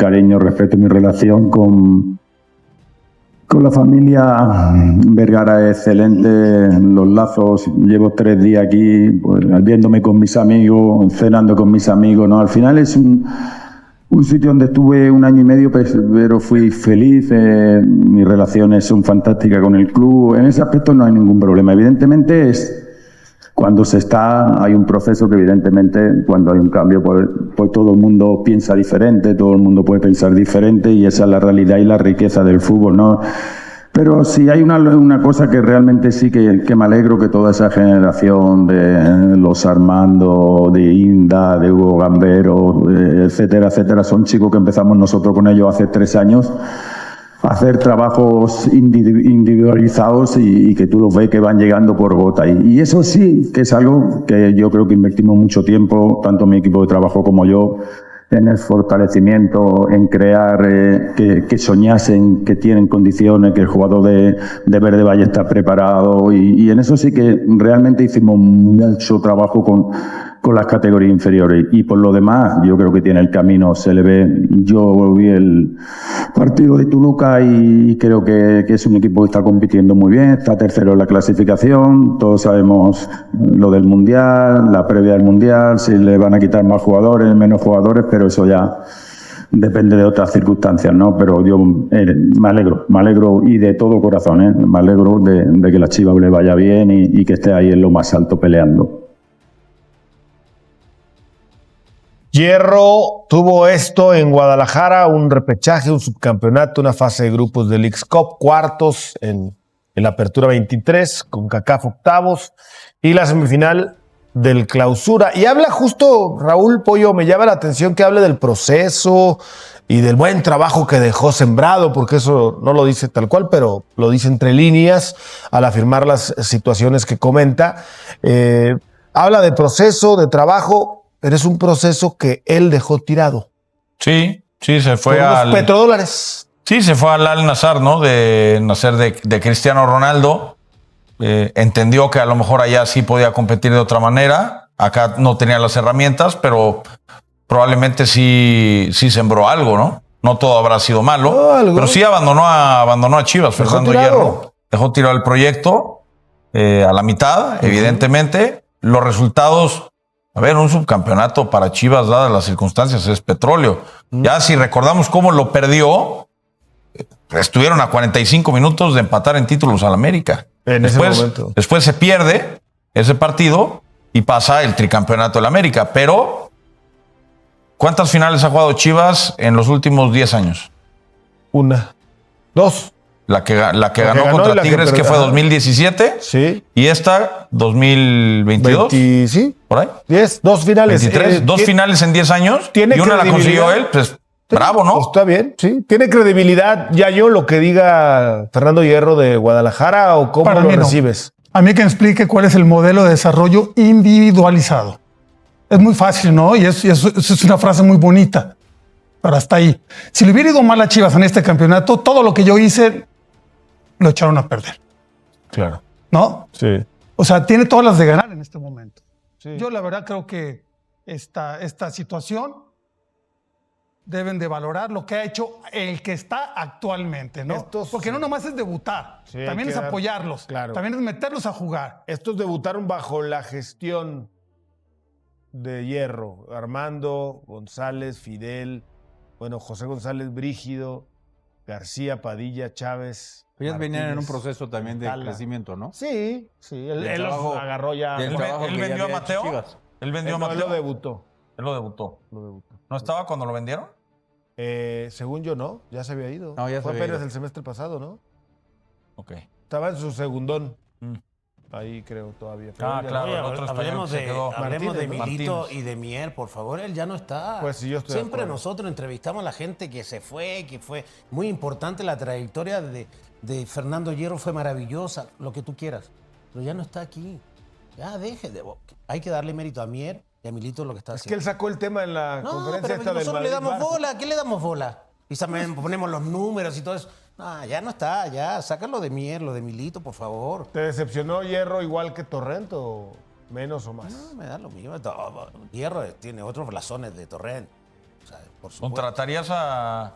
cariño, respeto y mi relación con la familia Vergara es excelente. Los lazos, llevo 3 días aquí, pues, viéndome con mis amigos, cenando con mis amigos, ¿no? Al final es un sitio donde estuve 1 año y medio, pero fui feliz. Mis relaciones son fantásticas con el club. En ese aspecto no hay ningún problema. Evidentemente cuando hay un proceso que evidentemente cuando hay un cambio, pues todo el mundo piensa diferente, todo el mundo puede pensar diferente y esa es la realidad y la riqueza del fútbol, ¿no? Pero sí hay una cosa que realmente sí que me alegro, que toda esa generación de los Armando, de Inda, de Hugo Gambero, etcétera, etcétera, son chicos que empezamos nosotros con ellos hace 3 años a hacer trabajos individualizados y que tú los ves que van llegando por gota. Y eso sí que es algo que yo creo que invertimos mucho tiempo, tanto mi equipo de trabajo como yo, en el fortalecimiento, en crear, que soñasen, que tienen condiciones, que el jugador de Verde Valle está preparado y en eso sí que realmente hicimos mucho trabajo con las categorías inferiores y por lo demás yo creo que tiene el camino, se le ve. Yo vi el partido de Toluca y creo que es un equipo que está compitiendo muy bien, está tercero en la clasificación, todos sabemos lo del Mundial, la previa del Mundial, si le van a quitar más jugadores, menos jugadores, pero eso ya depende de otras circunstancias, ¿no? Pero yo me alegro y de todo corazón, ¿eh? Me alegro de que la Chivas le vaya bien y que esté ahí en lo más alto peleando. Hierro tuvo esto en Guadalajara, un repechaje, un subcampeonato, una fase de grupos del Leagues Cup, cuartos en la Apertura 23, con CONCACAF octavos y la semifinal del Clausura. Y habla justo, Raúl Pollo, me llama la atención que hable del proceso y del buen trabajo que dejó sembrado, porque eso no lo dice tal cual, pero lo dice entre líneas al afirmar las situaciones que comenta. Habla de proceso, de trabajo, pero es un proceso que él dejó tirado. Sí, se fue los petrodólares. Sí, se fue al Al-Nassr, ¿no? De nacer de Cristiano Ronaldo. Entendió que a lo mejor allá sí podía competir de otra manera. Acá no tenía las herramientas, pero probablemente sí sembró algo, ¿no? No todo habrá sido malo. Pero sí abandonó a Chivas, Fernando Hierro. Dejó tirado el proyecto a la mitad, evidentemente. Los resultados... A ver, un subcampeonato para Chivas, dadas las circunstancias, es petróleo. Ya si recordamos cómo lo perdió, estuvieron a 45 minutos de empatar en títulos al América. Ese momento. Después se pierde ese partido y pasa el tricampeonato del América. Pero, ¿cuántas finales ha jugado Chivas en los últimos 10 años? 1, 2. La que ganó contra Tigres, que fue 2017. Sí. Y esta, 2022. Sí. ¿Por ahí? 2 finales. 23, 2 finales en 10 años. Y una la consiguió él, pues bravo, ¿no? Pues está bien, sí. ¿Tiene credibilidad ya lo que diga Fernando Hierro de Guadalajara o cómo lo recibes? No. A mí que me explique cuál es el modelo de desarrollo individualizado. Es muy fácil, ¿no? Y es una frase muy bonita. Pero hasta ahí. Si le hubiera ido mal a Chivas en este campeonato, todo lo que yo hice lo echaron a perder. Claro. ¿No? Sí. O sea, tiene todas las de ganar en este momento. Sí. Yo la verdad creo que esta situación deben de valorar lo que ha hecho el que está actualmente, ¿no? Porque no nomás es debutar, también es apoyarlos, también es meterlos a jugar. Estos debutaron bajo la gestión de Hierro, Armando, González, Fidel, José González Brígido, García, Padilla, Chávez. Ellos venían en un proceso también de crecimiento, ¿no? Sí. Él los agarró ya. Él vendió a Mateo. Él vendió a Mateo. Él lo debutó. ¿No estaba cuando lo vendieron? Según yo, no. Ya se había ido. No, fue apenas el semestre pasado, ¿no? Ok. Estaba en su segundón. Ahí creo todavía. Claro. Oye, hablemos de Milito Martínez. Y de Mier, por favor. Él ya no está. Pues sí, yo estoy Siempre nosotros entrevistamos a la gente que se fue, que fue muy importante. La trayectoria de Fernando Hierro fue maravillosa, lo que tú quieras. Pero ya no está aquí. Ya hay que darle mérito a Mier y a Milito lo que está haciendo. Es que él sacó el tema en la conferencia esta del nosotros le damos Madrid-Barça. bola. ¿A qué le damos bola? Y también ponemos los números y todo eso. Ya no está, ya. Sácalo de Mier, lo de Milito, por favor. ¿Te decepcionó Hierro igual que Torrent o menos o más? No, me da lo mismo. Hierro tiene otros blasones de Torrent. O sea, por supuesto. ¿Contratarías a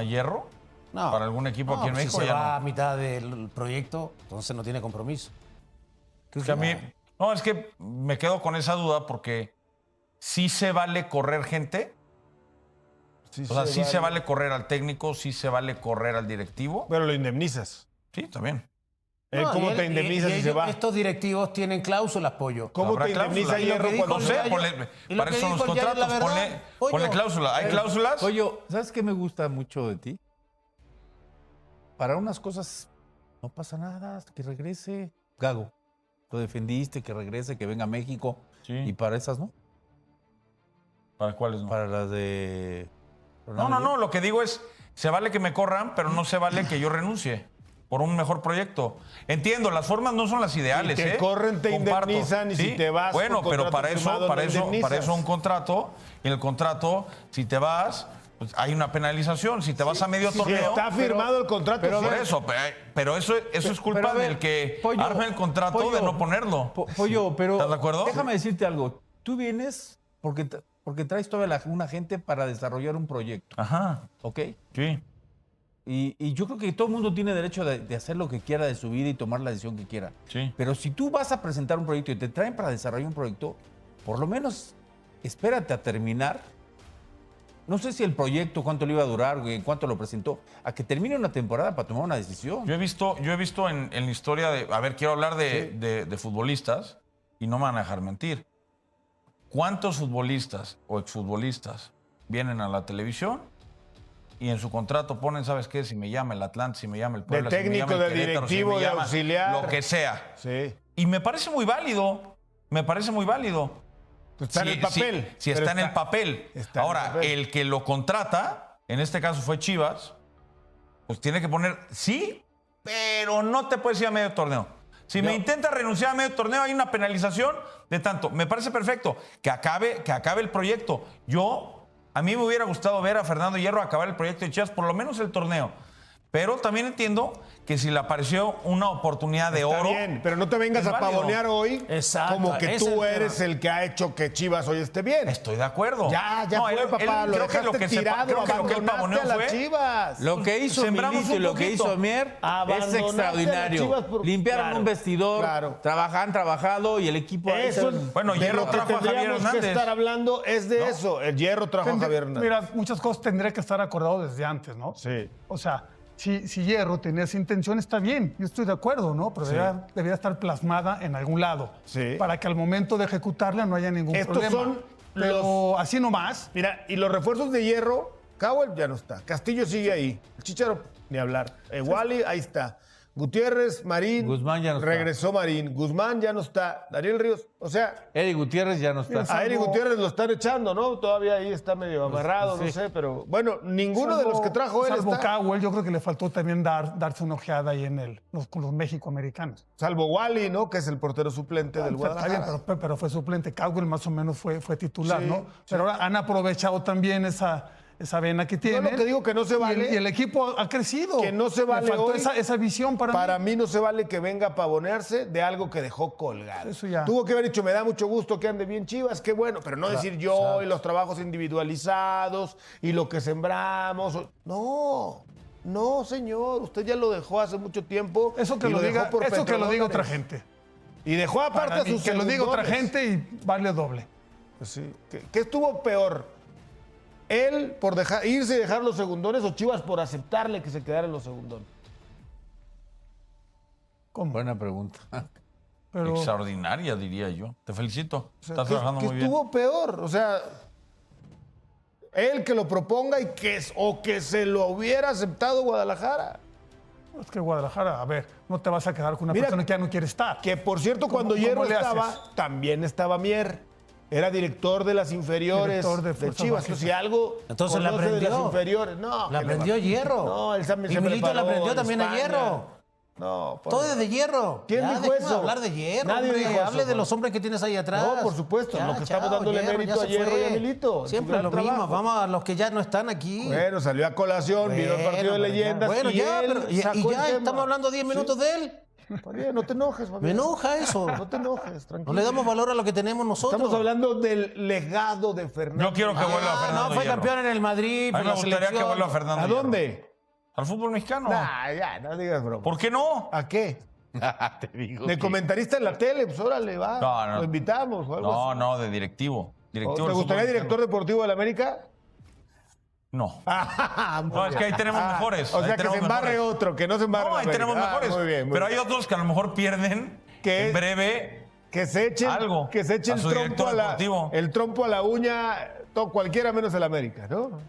Hierro? No. ¿Para algún equipo aquí en pues México? Si se Ya va no. a mitad del proyecto, entonces no tiene compromiso. Es que a mí, no, es que me quedo con esa duda porque sí se vale correr gente. Sí, O sea, sí se vale correr al técnico, sí se vale correr al directivo. Pero lo indemnizas. Sí, también. No, ¿Cómo y te él- indemnizas y si se ellos- va? Estos directivos tienen cláusulas, Pollo. ¿Cómo Habrá te indemniza cláusula. Hierro Y lo que dijo cuando No sé, Jared- y lo para que eso son los dijo Jared, la contratos. verdad, Pollo. Ponle cláusula. ¿Hay cláusulas? Pollo, ¿sabes qué me gusta mucho de ti? Para unas cosas no pasa nada, hasta que regrese. Gago, lo defendiste, que regrese, que venga a México. Sí. Y para esas no. ¿Para cuáles no? Para las de... No. Lo que digo es, se vale que me corran, pero no se vale que yo renuncie por un mejor proyecto. Entiendo, las formas no son las ideales. Si te corren, te Comparto. indemnizan, y si te vas Bueno, con pero contrato para firmado, no eso indemnizas. un contrato. Y en el contrato, si te vas, pues hay una penalización. Si te vas a medio Si torneo. está firmado el contrato. pero Por sí. eso, pero eso es culpa pero a ver, del que Pollo, arma el contrato Pollo, de no ponerlo. Pollo, pero ¿Estás de acuerdo? déjame decirte algo. Tú vienes porque traes toda una gente para desarrollar un proyecto, Ajá. ¿ok? Sí. Y yo creo que todo el mundo tiene derecho de hacer lo que quiera de su vida y tomar la decisión que quiera. Sí. Pero si tú vas a presentar un proyecto y te traen para desarrollar un proyecto, por lo menos espérate a terminar. No sé si el proyecto, cuánto le iba a durar, cuánto lo presentó, a que termine una temporada para tomar una decisión. Yo he visto en la historia de. A ver, quiero hablar de futbolistas y no me van a dejar mentir. ¿Cuántos futbolistas o exfutbolistas vienen a la televisión y en su contrato ponen, ¿sabes qué? Si me llama el Atlante, si me llama el Puebla, si me técnico, llama el de Querétaro, directivo, si me de llama auxiliar. lo que sea. Sí. Y me parece muy válido. Me parece muy válido. Está en el papel. Si Pero está en el papel. está en Ahora, el papel. el que lo contrata, en este caso fue Chivas, pues tiene que poner sí, pero no te puedes ir a medio torneo. Si me intenta renunciar a medio torneo, hay una penalización de tanto. Me parece perfecto que acabe el proyecto. A mí me hubiera gustado ver a Fernando Hierro acabar el proyecto de Chivas, por lo menos el torneo. Pero también entiendo que si le apareció una oportunidad de Está oro. bien, pero no te vengas es a válido. pavonear hoy Exacto, como que ese tú es el eres tema. el que ha hecho que Chivas hoy esté bien. Estoy de acuerdo. Ya fue, él- papá. él- Lo creo que dejaste tirado, creo que lo que él abandonaste pavoneó a las fue. Chivas. Lo que hizo Sembramos Milito y un lo que poquito. hizo Mier es Abandonaste a las extraordinario. Chivas por- Limpiaron Claro, un vestidor, claro. han trabajado y el equipo... Eso Bueno, de Hierro lo que trajo a Javier tendríamos que Hernández. estar hablando es de eso. El Hierro trajo a Javier Hernández. Mira, muchas cosas tendría que estar acordado desde antes, ¿no? Sí. O sea, si Hierro tenía esa intención, está bien, yo estoy de acuerdo, ¿no? Pero debería estar plasmada en algún lado. Sí. Para que al momento de ejecutarla no haya ningún Estos problema. son Pero así nomás. Mira, y los refuerzos de Hierro, Cowell ya no está. Castillo sigue ahí. El Chicharo, ni hablar. Wally, ahí está. Gutiérrez, Marín. Guzmán ya no está. Regresó Marín. Guzmán ya no está. Daniel Ríos. O sea, Eric Gutiérrez ya no está. a Eric Gutiérrez lo están echando, ¿no? Todavía ahí está medio amarrado, no sí. sé, pero bueno, ninguno de los que trajo él Salvo está. Cowell, yo creo que le faltó también darse una ojeada ahí con los mexicoamericanos. Salvo Wally, ¿no? Que es el portero suplente del Está bien, Guadalajara. pero fue suplente. Cowell más o menos fue titular, Sí, ¿no? Pero ahora han aprovechado también esa vena que tiene. lo que digo que no se vale- Y el equipo ha crecido. Que no se vale Le faltó hoy. esa visión Para mí. mí no se vale que venga a pavonearse de algo que dejó colgado. Eso ya. Tuvo que haber dicho, me da mucho gusto que ande bien Chivas, qué bueno, pero no decir yo y los trabajos individualizados y lo que sembramos. No, señor, usted ya lo dejó hace mucho tiempo. Eso que y lo dejó diga, por eso que lo diga otra petrodólares. gente. Y dejó aparte Para a mí, sus que lo diga otra segundones. gente y vale doble. Pues sí. ¿Qué estuvo peor? ¿Él por irse y dejar los segundones o Chivas por aceptarle que se quedara en los segundones? ¿Cómo? Buena pregunta. Pero Extraordinaria, diría yo. Te felicito. O sea, Estás trabajando muy bien. estuvo peor? O sea, él que lo proponga y que se lo hubiera aceptado Guadalajara. es que Guadalajara, a ver, no te vas a quedar con una Mira, persona que ya no quiere estar. Que por cierto, cuando ¿Cómo Hierro le estaba, haces? también estaba Mier. Era director de las inferiores Director de de fuerzas Chivas. básicas. Entonces, si algo Entonces la conoce de aprendió. las inferiores, no. La que le aprendió va- Hierro. No, él también Y se Milito preparó la aprendió en también a España. Hierro. No, por Todo es de Hierro. ¿Quién Ya, dijo déjame eso? hablar de Hierro. Nadie Hombre, dijo eso, hable de Juan. los hombres que tienes ahí atrás. No, por supuesto, lo que estamos dándole mérito ya a se Hierro fue. y a Milito, en su Siempre gran lo mismo. trabajo. Vamos a los que ya no están aquí. Bueno, salió a colación, vino el partido de Bueno, leyendas. Bueno, y ya, él pero y sacó el ya tema. estamos hablando 10 minutos de él. Está bien, no te enojes, Fabián. Me enoja eso. No te enojes, No tranquilo. le damos valor a lo que tenemos nosotros. Estamos hablando del legado de Fernando. Yo quiero que vuelva Fernando No, fue Hierro. campeón en el Madrid. A mí por me la gustaría que selección. vuelva Fernando ¿A Hierro. dónde? Al fútbol mexicano. Nah, ya, no digas broma. ¿Por qué no? ¿A qué? Te digo ¿De que- comentarista en la tele? Pues órale, va. No. Lo invitamos o algo No, así. no, de directivo. Directivo ¿Te del gustaría fútbol director deportivo de la América? mexicano. No. Muy No, es que ahí tenemos mejores. O Ahí sea, que tenemos se embarre mejores. otro, que no se embarre No, ahí la tenemos América. mejores. Muy bien, muy Pero bien. hay otros que a lo mejor pierden ¿Qué? en breve. Que se eche Algo que se eche a el su trompo director a la, deportivo. el trompo a la uña, cualquiera menos el América, ¿no?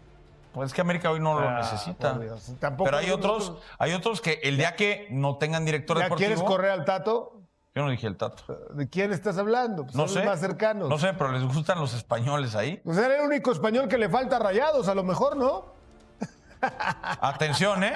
Pues es que América hoy no lo Ah, necesita. por Dios. Tampoco Pero hay nosotros- otros que el día que no tengan director ¿Ya deportivo. quieres correr al Tato? Yo no dije el Tato. ¿De quién estás hablando? Pues No son los sé. más cercanos. No sé, pero les gustan los españoles ahí. Pues era el único español que le falta a Rayados, a lo mejor, ¿no? Atención, ¿eh?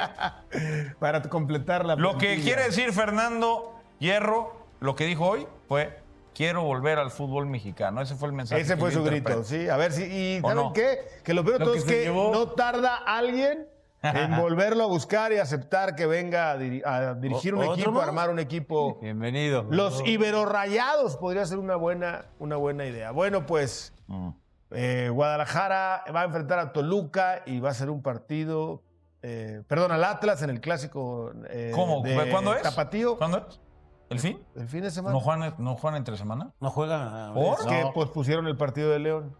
Para completar la Lo que plantilla. quiere decir Fernando Hierro, lo que dijo hoy fue: quiero volver al fútbol mexicano. Ese fue el mensaje. Ese que fue yo su grito, interpreto. sí. A ver si. ¿Y ¿O saben no? qué? Que lo peor de Lo todo que es se que llevó- no tarda alguien en volverlo a buscar y aceptar que venga a dirigir un ¿Otro equipo, más? a armar un equipo. Bienvenido. Los Iberorrayados podría ser una buena idea. Bueno, pues Mm. Guadalajara va a enfrentar a Toluca y va a ser un partido. Perdón, al Atlas en el clásico. ¿Cómo? de ¿Cuándo es? Tapatío. ¿Cuándo es? ¿El fin? El fin de semana. ¿No juegan entre semana? No juega. ¿Por? Es que pospusieron el partido de León.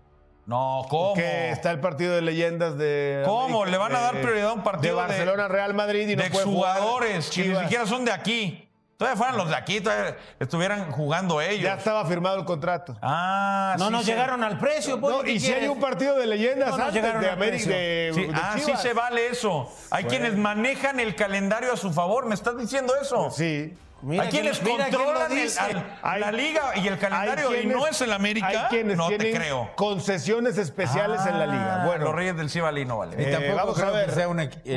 No, ¿cómo? Que está el partido de leyendas de. ¿Cómo? América, Le van a dar prioridad a un partido de Barcelona, Real Madrid y no de puede jugar exjugadores que ni Chivas. siquiera son de aquí. Todavía fueran los de aquí, todavía estuvieran jugando ellos. Ya estaba firmado el contrato. Ah, No sí, nos sí. llegaron al precio, pues. No, ¿qué y si hay quieres? un partido de leyendas No nos antes llegaron de al América precio. de, Sí, de sí Chivas. se vale eso. Hay quienes manejan el calendario a su favor. ¿Me estás diciendo eso? Sí. Mira Hay quienes mira quién lo controlan dice. la liga y el calendario Hay y no es el América. Hay quienes No te tienen creo. concesiones especiales en la liga. Bueno, los Reyes del Cibalí no vale. Y tampoco vamos a creo ver. que sea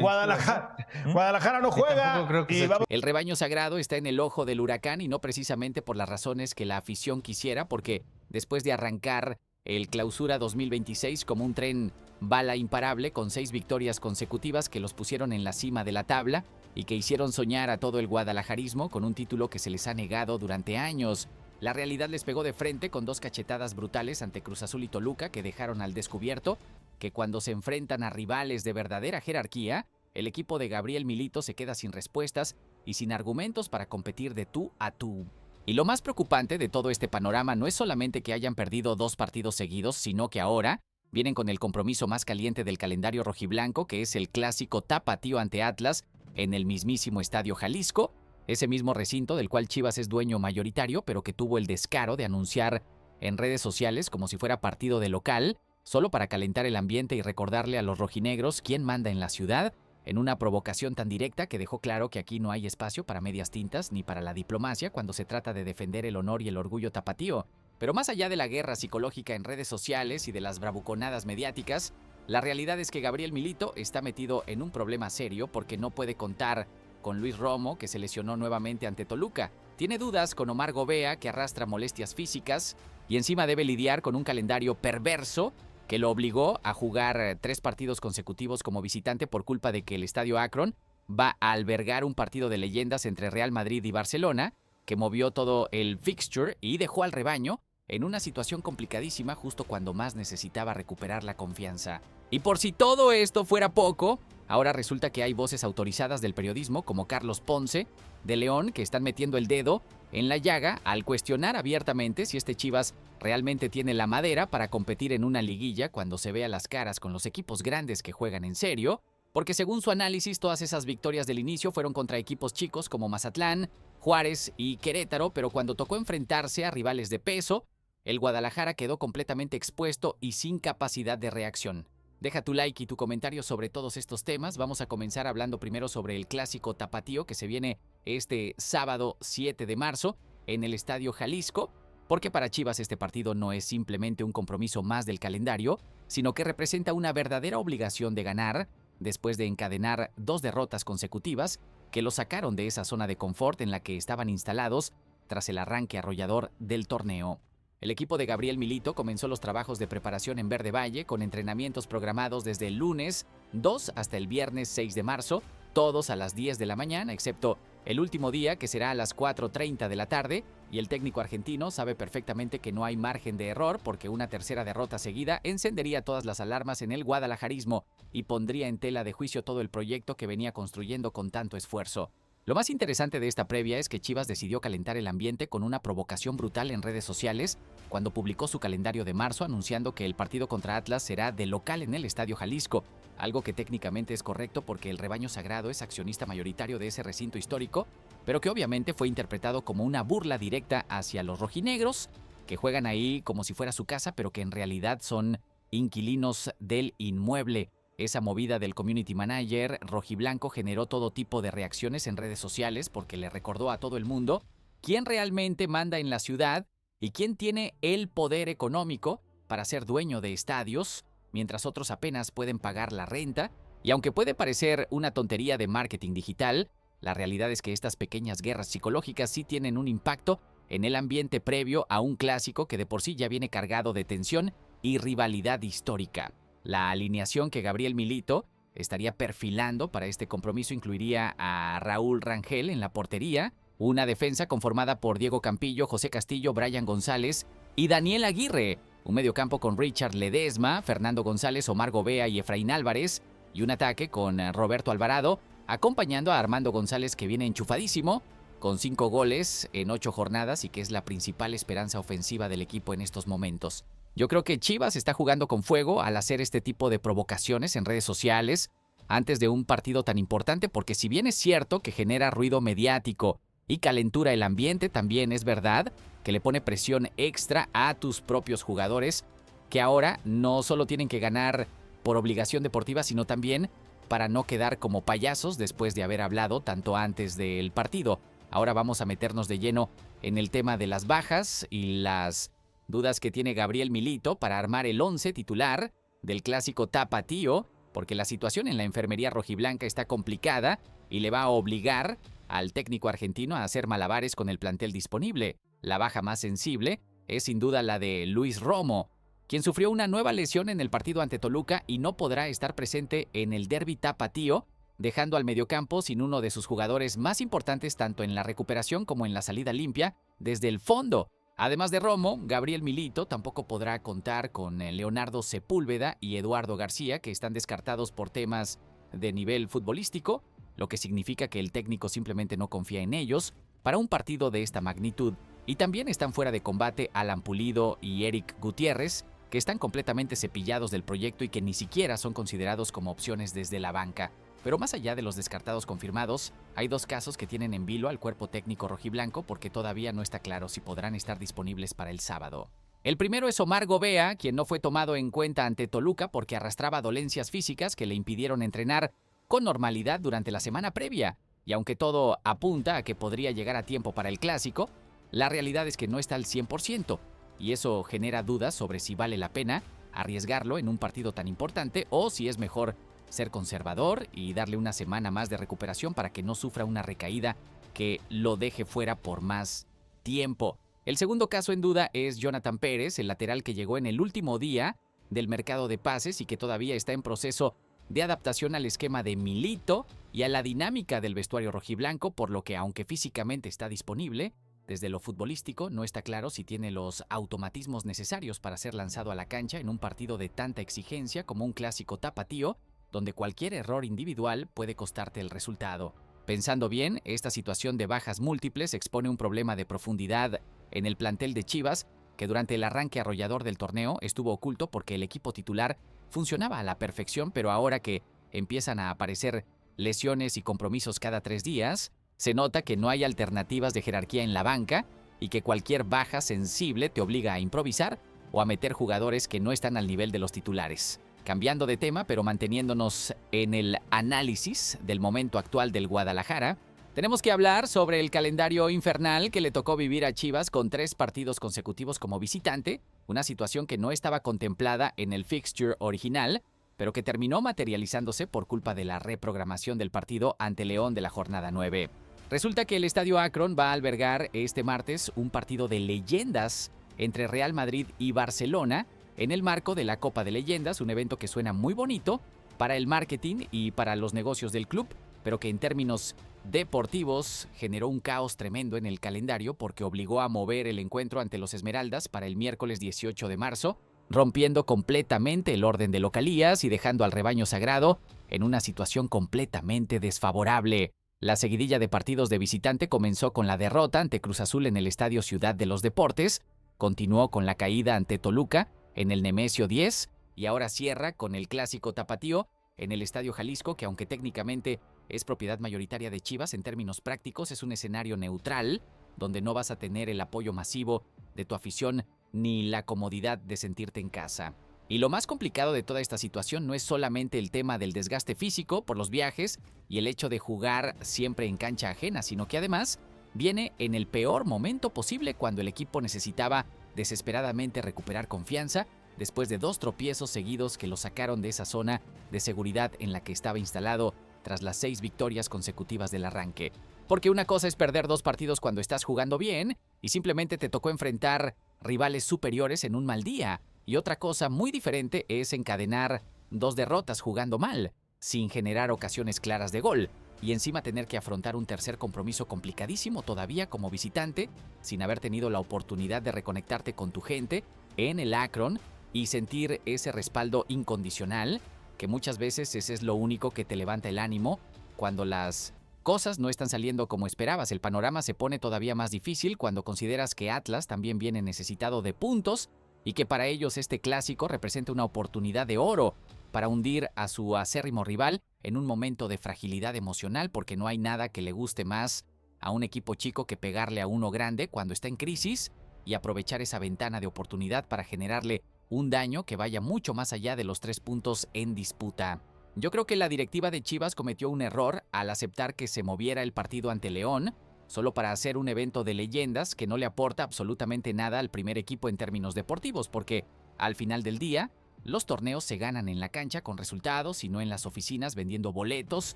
Guadalajara. Guadalajara no juega. tampoco creo que Y sea vamos El rebaño sagrado está en el ojo del huracán y no precisamente por las razones que la afición quisiera, porque después de arrancar el Clausura 2026 como un tren bala imparable con 6 victorias consecutivas que los pusieron en la cima de la tabla y que hicieron soñar a todo el guadalajarismo con un título que se les ha negado durante años. La realidad les pegó de frente con 2 cachetadas brutales ante Cruz Azul y Toluca que dejaron al descubierto que cuando se enfrentan a rivales de verdadera jerarquía, el equipo de Gabriel Milito se queda sin respuestas y sin argumentos para competir de tú a tú. Y lo más preocupante de todo este panorama no es solamente que hayan perdido 2 partidos seguidos, sino que ahora vienen con el compromiso más caliente del calendario rojiblanco, que es el clásico tapatío ante Atlas en el mismísimo Estadio Jalisco, ese mismo recinto del cual Chivas es dueño mayoritario, pero que tuvo el descaro de anunciar en redes sociales como si fuera partido de local, solo para calentar el ambiente y recordarle a los rojinegros quién manda en la ciudad, en una provocación tan directa que dejó claro que aquí no hay espacio para medias tintas ni para la diplomacia cuando se trata de defender el honor y el orgullo tapatío. Pero más allá de la guerra psicológica en redes sociales y de las bravuconadas mediáticas, la realidad es que Gabriel Milito está metido en un problema serio porque no puede contar con Luis Romo, que se lesionó nuevamente ante Toluca. Tiene dudas con Omar Gobea, que arrastra molestias físicas, y encima debe lidiar con un calendario perverso que lo obligó a jugar 3 partidos consecutivos como visitante por culpa de que el Estadio Akron va a albergar un partido de leyendas entre Real Madrid y Barcelona, que movió todo el fixture y dejó al rebaño en una situación complicadísima justo cuando más necesitaba recuperar la confianza. Y por si todo esto fuera poco, ahora resulta que hay voces autorizadas del periodismo como Carlos Ponce, de León, que están metiendo el dedo en la llaga al cuestionar abiertamente si este Chivas realmente tiene la madera para competir en una liguilla cuando se vea las caras con los equipos grandes que juegan en serio, porque según su análisis todas esas victorias del inicio fueron contra equipos chicos como Mazatlán, Juárez y Querétaro, pero cuando tocó enfrentarse a rivales de peso, el Guadalajara quedó completamente expuesto y sin capacidad de reacción. Deja tu like y tu comentario sobre todos estos temas. Vamos a comenzar hablando primero sobre el clásico tapatío que se viene este sábado 7 de marzo en el Estadio Jalisco, porque para Chivas este partido no es simplemente un compromiso más del calendario, sino que representa una verdadera obligación de ganar después de encadenar 2 derrotas consecutivas que lo sacaron de esa zona de confort en la que estaban instalados tras el arranque arrollador del torneo. El equipo de Gabriel Milito comenzó los trabajos de preparación en Verde Valle con entrenamientos programados desde el lunes 2 hasta el viernes 6 de marzo, todos a las 10 de la mañana, excepto el último día, que será a las 4:30 de la tarde, y el técnico argentino sabe perfectamente que no hay margen de error porque una tercera derrota seguida encendería todas las alarmas en el guadalajarismo y pondría en tela de juicio todo el proyecto que venía construyendo con tanto esfuerzo. Lo más interesante de esta previa es que Chivas decidió calentar el ambiente con una provocación brutal en redes sociales cuando publicó su calendario de marzo anunciando que el partido contra Atlas será de local en el Estadio Jalisco, algo que técnicamente es correcto porque el rebaño sagrado es accionista mayoritario de ese recinto histórico, pero que obviamente fue interpretado como una burla directa hacia los rojinegros, que juegan ahí como si fuera su casa, pero que en realidad son inquilinos del inmueble. Esa movida del community manager rojiblanco generó todo tipo de reacciones en redes sociales porque le recordó a todo el mundo quién realmente manda en la ciudad y quién tiene el poder económico para ser dueño de estadios, mientras otros apenas pueden pagar la renta. Y aunque puede parecer una tontería de marketing digital, la realidad es que estas pequeñas guerras psicológicas sí tienen un impacto en el ambiente previo a un clásico que de por sí ya viene cargado de tensión y rivalidad histórica. La alineación que Gabriel Milito estaría perfilando para este compromiso incluiría a Raúl Rangel en la portería, una defensa conformada por Diego Campillo, José Castillo, Brian González y Daniel Aguirre, un mediocampo con Richard Ledesma, Fernando González, Omar Gobea y Efraín Álvarez, y un ataque con Roberto Alvarado, acompañando a Armando González, que viene enchufadísimo, con 5 goles en 8 jornadas y que es la principal esperanza ofensiva del equipo en estos momentos. Yo creo que Chivas está jugando con fuego al hacer este tipo de provocaciones en redes sociales antes de un partido tan importante, porque si bien es cierto que genera ruido mediático y calentura el ambiente, también es verdad que le pone presión extra a tus propios jugadores, que ahora no solo tienen que ganar por obligación deportiva, sino también para no quedar como payasos después de haber hablado tanto antes del partido. Ahora vamos a meternos de lleno en el tema de las bajas y las dudas que tiene Gabriel Milito para armar el 11 titular del clásico tapatío, porque la situación en la enfermería rojiblanca está complicada y le va a obligar al técnico argentino a hacer malabares con el plantel disponible. La baja más sensible es sin duda la de Luis Romo, quien sufrió una nueva lesión en el partido ante Toluca y no podrá estar presente en el derbi tapatío, dejando al mediocampo sin uno de sus jugadores más importantes tanto en la recuperación como en la salida limpia desde el fondo. Además de Romo, Gabriel Milito tampoco podrá contar con Leonardo Sepúlveda y Eduardo García, que están descartados por temas de nivel futbolístico, lo que significa que el técnico simplemente no confía en ellos para un partido de esta magnitud. Y también están fuera de combate Alan Pulido y Eric Gutiérrez, que están completamente cepillados del proyecto y que ni siquiera son considerados como opciones desde la banca. Pero más allá de los descartados confirmados, hay 2 casos que tienen en vilo al cuerpo técnico rojiblanco porque todavía no está claro si podrán estar disponibles para el sábado. El primero es Omar Gobea, quien no fue tomado en cuenta ante Toluca porque arrastraba dolencias físicas que le impidieron entrenar con normalidad durante la semana previa. Y aunque todo apunta a que podría llegar a tiempo para el clásico, la realidad es que no está al 100%, y eso genera dudas sobre si vale la pena arriesgarlo en un partido tan importante o si es mejor ser conservador y darle una semana más de recuperación para que no sufra una recaída que lo deje fuera por más tiempo. El segundo caso en duda es Jonathan Pérez, el lateral que llegó en el último día del mercado de pases y que todavía está en proceso de adaptación al esquema de Milito y a la dinámica del vestuario rojiblanco, por lo que aunque físicamente está disponible, desde lo futbolístico no está claro si tiene los automatismos necesarios para ser lanzado a la cancha en un partido de tanta exigencia como un clásico tapatío, donde cualquier error individual puede costarte el resultado. Pensando bien, esta situación de bajas múltiples expone un problema de profundidad en el plantel de Chivas, que durante el arranque arrollador del torneo estuvo oculto porque el equipo titular funcionaba a la perfección, pero ahora que empiezan a aparecer lesiones y compromisos cada 3 días, se nota que no hay alternativas de jerarquía en la banca y que cualquier baja sensible te obliga a improvisar o a meter jugadores que no están al nivel de los titulares. Cambiando de tema, pero manteniéndonos en el análisis del momento actual del Guadalajara, tenemos que hablar sobre el calendario infernal que le tocó vivir a Chivas con 3 partidos consecutivos como visitante, una situación que no estaba contemplada en el fixture original, pero que terminó materializándose por culpa de la reprogramación del partido ante León de la jornada 9. Resulta que el Estadio Akron va a albergar este martes un partido de leyendas entre Real Madrid y Barcelona, en el marco de la Copa de Leyendas, un evento que suena muy bonito para el marketing y para los negocios del club, pero que en términos deportivos generó un caos tremendo en el calendario porque obligó a mover el encuentro ante los Esmeraldas para el miércoles 18 de marzo, rompiendo completamente el orden de localías y dejando al rebaño sagrado en una situación completamente desfavorable. La seguidilla de partidos de visitante comenzó con la derrota ante Cruz Azul en el Estadio Ciudad de los Deportes, continuó con la caída ante Toluca en el Nemesio 10 y ahora cierra con el clásico tapatío en el Estadio Jalisco, que aunque técnicamente es propiedad mayoritaria de Chivas, en términos prácticos es un escenario neutral, donde no vas a tener el apoyo masivo de tu afición ni la comodidad de sentirte en casa. Y lo más complicado de toda esta situación no es solamente el tema del desgaste físico por los viajes y el hecho de jugar siempre en cancha ajena, sino que además viene en el peor momento posible cuando el equipo necesitaba desesperadamente recuperar confianza después de 2 tropiezos seguidos que lo sacaron de esa zona de seguridad en la que estaba instalado tras las 6 victorias consecutivas del arranque. Porque una cosa es perder 2 partidos cuando estás jugando bien y simplemente te tocó enfrentar rivales superiores en un mal día, y otra cosa muy diferente es encadenar 2 derrotas jugando mal, sin generar ocasiones claras de gol, y encima tener que afrontar un tercer compromiso complicadísimo todavía como visitante, sin haber tenido la oportunidad de reconectarte con tu gente en el Akron y sentir ese respaldo incondicional, que muchas veces ese es lo único que te levanta el ánimo cuando las cosas no están saliendo como esperabas. El panorama se pone todavía más difícil cuando consideras que Atlas también viene necesitado de puntos y que para ellos este clásico representa una oportunidad de oro para hundir a su acérrimo rival en un momento de fragilidad emocional, porque no hay nada que le guste más a un equipo chico que pegarle a uno grande cuando está en crisis y aprovechar esa ventana de oportunidad para generarle un daño que vaya mucho más allá de los 3 puntos en disputa. Yo creo que la directiva de Chivas cometió un error al aceptar que se moviera el partido ante León, solo para hacer un evento de leyendas que no le aporta absolutamente nada al primer equipo en términos deportivos, porque al final del día, los torneos se ganan en la cancha con resultados y no en las oficinas vendiendo boletos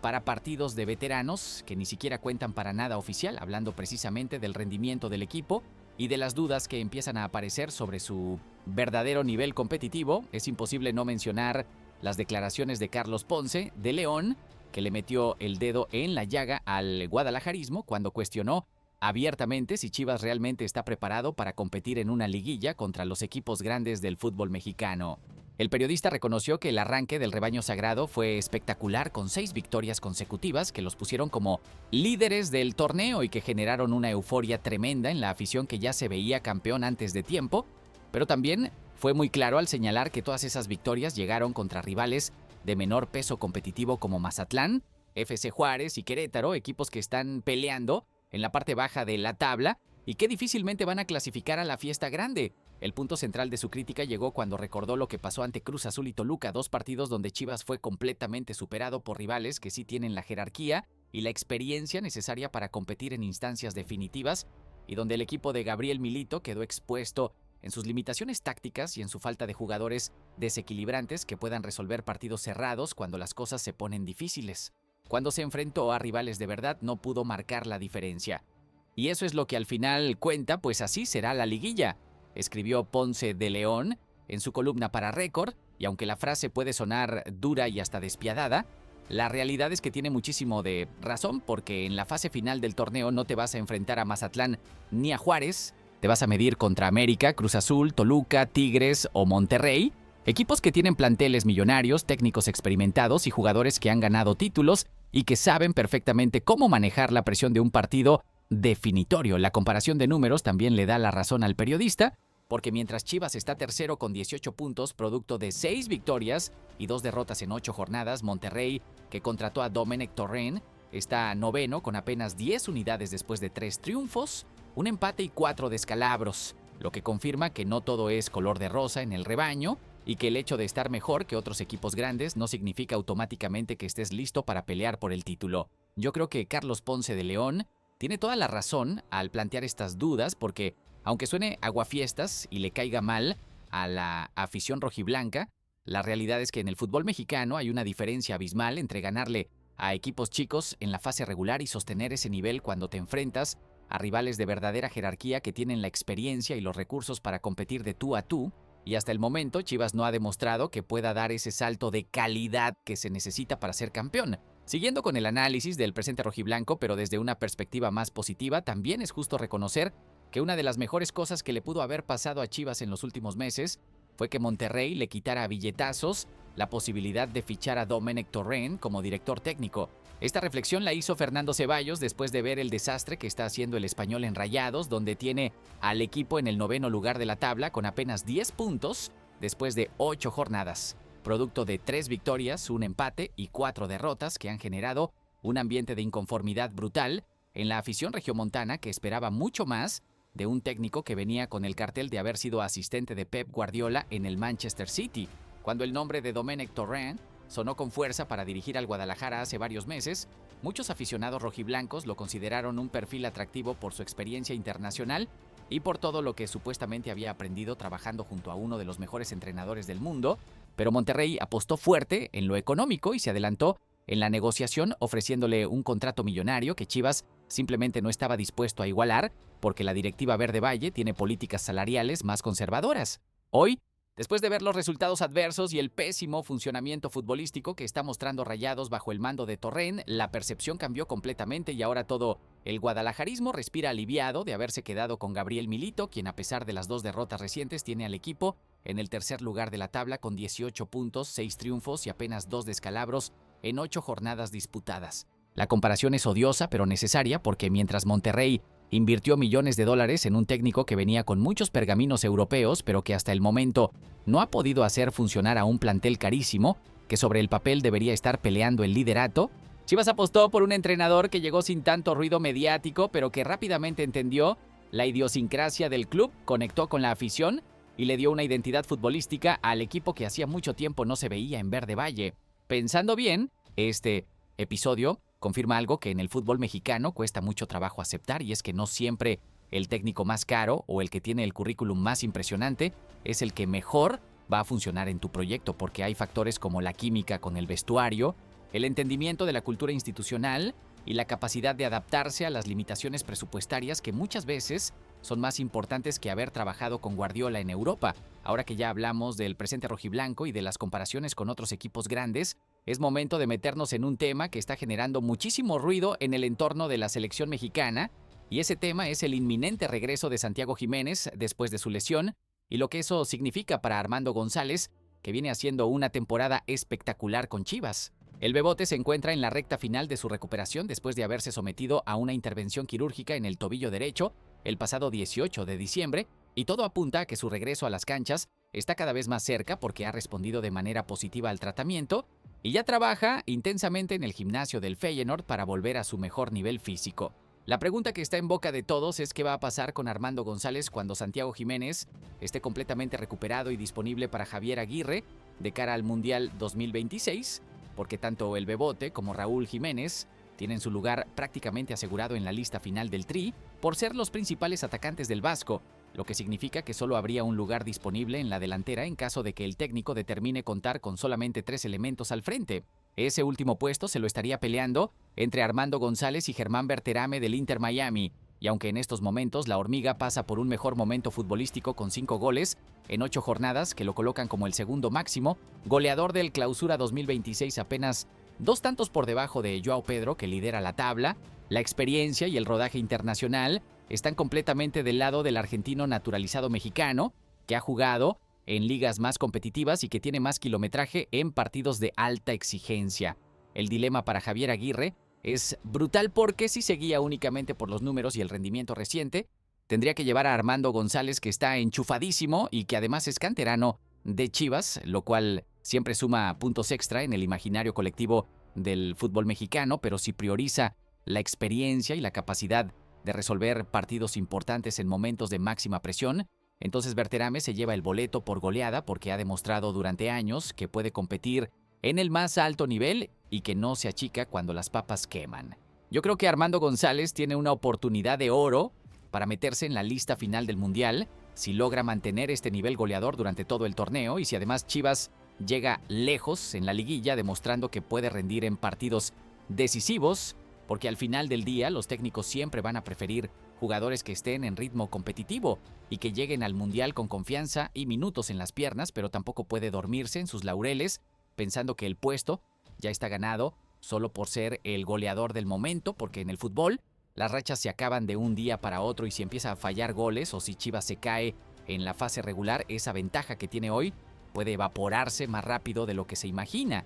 para partidos de veteranos que ni siquiera cuentan para nada oficial, hablando precisamente del rendimiento del equipo y de las dudas que empiezan a aparecer sobre su verdadero nivel competitivo. Es imposible no mencionar las declaraciones de Carlos Ponce, de León, que le metió el dedo en la llaga al guadalajarismo cuando cuestionó abiertamente si Chivas realmente está preparado para competir en una liguilla contra los equipos grandes del fútbol mexicano. El periodista reconoció que el arranque del rebaño sagrado fue espectacular, con 6 victorias consecutivas que los pusieron como líderes del torneo y que generaron una euforia tremenda en la afición que ya se veía campeón antes de tiempo, pero también fue muy claro al señalar que todas esas victorias llegaron contra rivales de menor peso competitivo como Mazatlán, FC Juárez y Querétaro, equipos que están peleando en la parte baja de la tabla y que difícilmente van a clasificar a la fiesta grande. El punto central de su crítica llegó cuando recordó lo que pasó ante Cruz Azul y Toluca, 2 partidos donde Chivas fue completamente superado por rivales que sí tienen la jerarquía y la experiencia necesaria para competir en instancias definitivas, y donde el equipo de Gabriel Milito quedó expuesto en sus limitaciones tácticas y en su falta de jugadores desequilibrantes que puedan resolver partidos cerrados cuando las cosas se ponen difíciles. Cuando se enfrentó a rivales de verdad no pudo marcar la diferencia. Y eso es lo que al final cuenta, pues así será la liguilla, escribió Ponce de León en su columna para Récord, y aunque la frase puede sonar dura y hasta despiadada, la realidad es que tiene muchísimo de razón, porque en la fase final del torneo no te vas a enfrentar a Mazatlán ni a Juárez, te vas a medir contra América, Cruz Azul, Toluca, Tigres o Monterrey, equipos que tienen planteles millonarios, técnicos experimentados y jugadores que han ganado títulos y que saben perfectamente cómo manejar la presión de un partido definitorio. La comparación de números también le da la razón al periodista, porque mientras Chivas está tercero con 18 puntos, producto de 6 victorias y 2 derrotas en 8 jornadas, Monterrey, que contrató a Domenech Torrent, está noveno con apenas 10 unidades después de 3 triunfos, un empate y 4 descalabros, lo que confirma que no todo es color de rosa en el rebaño y que el hecho de estar mejor que otros equipos grandes no significa automáticamente que estés listo para pelear por el título. Yo creo que Carlos Ponce de León tiene toda la razón al plantear estas dudas, porque aunque suene aguafiestas y le caiga mal a la afición rojiblanca, la realidad es que en el fútbol mexicano hay una diferencia abismal entre ganarle a equipos chicos en la fase regular y sostener ese nivel cuando te enfrentas a rivales de verdadera jerarquía que tienen la experiencia y los recursos para competir de tú a tú, y hasta el momento Chivas no ha demostrado que pueda dar ese salto de calidad que se necesita para ser campeón. Siguiendo con el análisis del presente rojiblanco, pero desde una perspectiva más positiva, también es justo reconocer que una de las mejores cosas que le pudo haber pasado a Chivas en los últimos meses fue que Monterrey le quitara a billetazos la posibilidad de fichar a Domenech Torrent como director técnico. Esta reflexión la hizo Fernando Ceballos después de ver el desastre que está haciendo el Español en Rayados, donde tiene al equipo en el 9º lugar de la tabla con apenas 10 puntos después de 8 jornadas, producto de 3 victorias, un empate y 4 derrotas que han generado un ambiente de inconformidad brutal en la afición regiomontana, que esperaba mucho más de un técnico que venía con el cartel de haber sido asistente de Pep Guardiola en el Manchester City. Cuando el nombre de Domenech Torrent sonó con fuerza para dirigir al Guadalajara hace varios meses, muchos aficionados rojiblancos lo consideraron un perfil atractivo por su experiencia internacional y por todo lo que supuestamente había aprendido trabajando junto a uno de los mejores entrenadores del mundo, pero Monterrey apostó fuerte en lo económico y se adelantó en la negociación ofreciéndole un contrato millonario que Chivas simplemente no estaba dispuesto a igualar porque la directiva Verde Valle tiene políticas salariales más conservadoras. Hoy, después de ver los resultados adversos y el pésimo funcionamiento futbolístico que está mostrando Rayados bajo el mando de Torrent, la percepción cambió completamente y ahora todo el guadalajarismo respira aliviado de haberse quedado con Gabriel Milito, quien a pesar de las 2 derrotas recientes tiene al equipo en el 3er lugar de la tabla con 18 puntos, 6 triunfos y apenas 2 descalabros en 8 jornadas disputadas. La comparación es odiosa pero necesaria porque mientras Monterrey invirtió millones de dólares en un técnico que venía con muchos pergaminos europeos, pero que hasta el momento no ha podido hacer funcionar a un plantel carísimo, que sobre el papel debería estar peleando el liderato, Chivas apostó por un entrenador que llegó sin tanto ruido mediático, pero que rápidamente entendió la idiosincrasia del club, conectó con la afición y le dio una identidad futbolística al equipo que hacía mucho tiempo no se veía en Verde Valle. Pensando bien, este episodio confirma algo que en el fútbol mexicano cuesta mucho trabajo aceptar, y es que no siempre el técnico más caro o el que tiene el currículum más impresionante es el que mejor va a funcionar en tu proyecto, porque hay factores como la química con el vestuario, el entendimiento de la cultura institucional y la capacidad de adaptarse a las limitaciones presupuestarias que muchas veces son más importantes que haber trabajado con Guardiola en Europa. Ahora que ya hablamos del presente rojiblanco y de las comparaciones con otros equipos grandes, es momento de meternos en un tema que está generando muchísimo ruido en el entorno de la selección mexicana, y ese tema es el inminente regreso de Santiago Jiménez después de su lesión y lo que eso significa para Armando González, que viene haciendo una temporada espectacular con Chivas. El Bebote se encuentra en la recta final de su recuperación después de haberse sometido a una intervención quirúrgica en el tobillo derecho el pasado 18 de diciembre, y todo apunta a que su regreso a las canchas está cada vez más cerca porque ha respondido de manera positiva al tratamiento y ya trabaja intensamente en el gimnasio del Feyenoord para volver a su mejor nivel físico. La pregunta que está en boca de todos es qué va a pasar con Armando González cuando Santiago Jiménez esté completamente recuperado y disponible para Javier Aguirre de cara al Mundial 2026, porque tanto el Bebote como Raúl Jiménez tienen su lugar prácticamente asegurado en la lista final del Tri por ser los principales atacantes del Vasco, lo que significa que solo habría un lugar disponible en la delantera en caso de que el técnico determine contar con solamente 3 elementos al frente. Ese último puesto se lo estaría peleando entre Armando González y Germán Berterame del Inter Miami, y aunque en estos momentos la Hormiga pasa por un mejor momento futbolístico con 5 goles en 8 jornadas que lo colocan como el segundo máximo, goleador del Clausura 2026 apenas 2 tantos por debajo de Joao Pedro, que lidera la tabla, la experiencia y el rodaje internacional están completamente del lado del argentino naturalizado mexicano, que ha jugado en ligas más competitivas y que tiene más kilometraje en partidos de alta exigencia. El dilema para Javier Aguirre es brutal porque si se guía únicamente por los números y el rendimiento reciente, tendría que llevar a Armando González, que está enchufadísimo y que además es canterano de Chivas, lo cual siempre suma puntos extra en el imaginario colectivo del fútbol mexicano, pero si prioriza la experiencia y la capacidad de resolver partidos importantes en momentos de máxima presión, entonces Berterame se lleva el boleto por goleada porque ha demostrado durante años que puede competir en el más alto nivel y que no se achica cuando las papas queman. Yo creo que Armando González tiene una oportunidad de oro para meterse en la lista final del Mundial si logra mantener este nivel goleador durante todo el torneo y si además Chivas llega lejos en la liguilla demostrando que puede rendir en partidos decisivos, porque al final del día los técnicos siempre van a preferir jugadores que estén en ritmo competitivo y que lleguen al Mundial con confianza y minutos en las piernas, pero tampoco puede dormirse en sus laureles pensando que el puesto ya está ganado solo por ser el goleador del momento, porque en el fútbol las rachas se acaban de un día para otro y si empieza a fallar goles o si Chivas se cae en la fase regular, esa ventaja que tiene hoy puede evaporarse más rápido de lo que se imagina.